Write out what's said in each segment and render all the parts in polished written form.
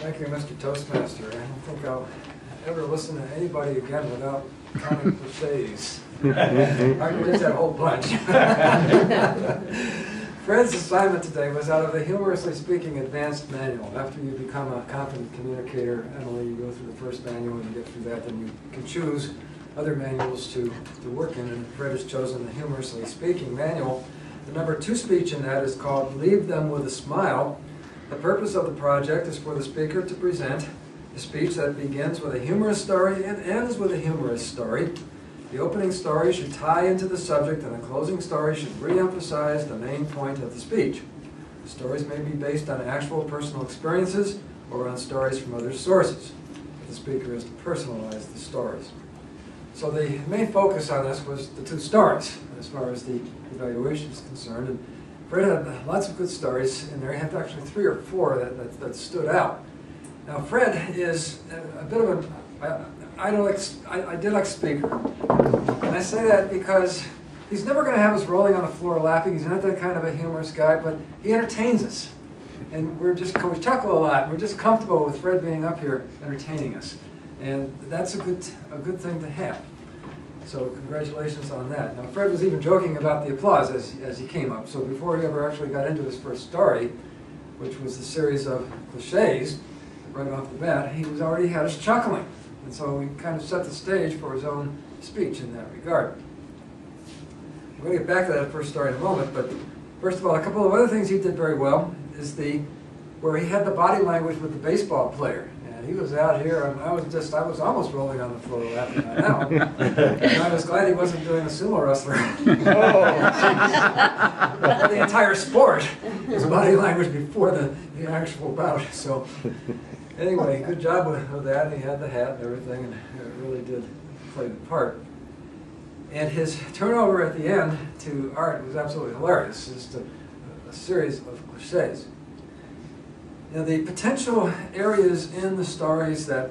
Thank you, Mr. Toastmaster. I don't think I'll ever listen to anybody again without counting cliches. I did that whole bunch. Fred's assignment today was out of the Humorously Speaking Advanced Manual. After you become a confident communicator, Emily, you go through the first manual, and you get through that, then you can choose other manuals to work in, and Fred has chosen the Humorously Speaking Manual. The number 2 speech in that is called Leave Them with a Smile. The purpose of the project is for the speaker to present a speech that begins with a humorous story and ends with a humorous story. The opening story should tie into the subject, and the closing story should re-emphasize the main point of the speech. The stories may be based on actual personal experiences or on stories from other sources. The speaker is to personalize the stories. So the main focus on this was the 2 stories, as far as the evaluation is concerned. And Fred had lots of good stories in there. He had actually 3 or 4 that stood out. Now, Fred is a bit of an idyllic speaker. And I say that because he's never going to have us rolling on the floor laughing. He's not that kind of a humorous guy, but he entertains us. And we chuckle a lot. We're just comfortable with Fred being up here entertaining us. And that's a good thing to have. So congratulations on that. Now, Fred was even joking about the applause as he came up. So before he ever actually got into his first story, which was the series of cliches, right off the bat, he already had us chuckling. And so we kind of set the stage for his own speech in that regard. I'm going to get back to that first story in a moment, but first of all, a couple of other things he did very well is where he had the body language with the baseball player. And he was out here, and I was almost rolling on the floor laughing on that one. And I was glad he wasn't doing a sumo wrestler. For the entire sport, his body language before the actual bout. So anyway, good job with that. He had the hat and everything, and it really did play the part. And his turnover at the end to art was absolutely hilarious. Just a series of cliches. Now, the potential areas in the stories that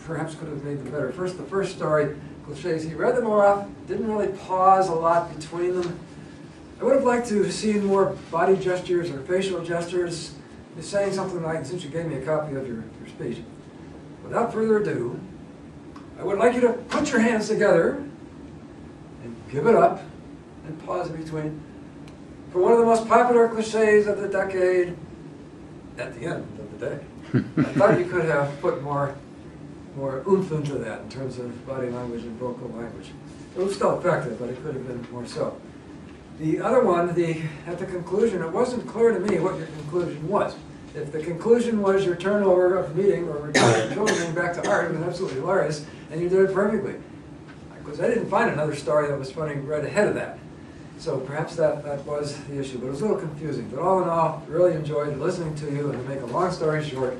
perhaps could have made them better. First, the first story, cliches, he read them more off, didn't really pause a lot between them. I would have liked to have seen more body gestures or facial gestures. He's saying something like, since you gave me a copy of your speech, without further ado, I would like you to put your hands together and give it up and pause in between for one of the most popular cliches of the decade at the end of the day. I thought you could have put more oomph into that in terms of body language and vocal language. It was still effective, but it could have been more so. The other one, at the conclusion, it wasn't clear to me what your conclusion was. If the conclusion was your turnover of the meeting or going back to art, it was absolutely hilarious, and you did it perfectly. Because I didn't find another story that was funny right ahead of that. So perhaps that was the issue, but it was a little confusing. But all in all, really enjoyed listening to you, and to make a long story short.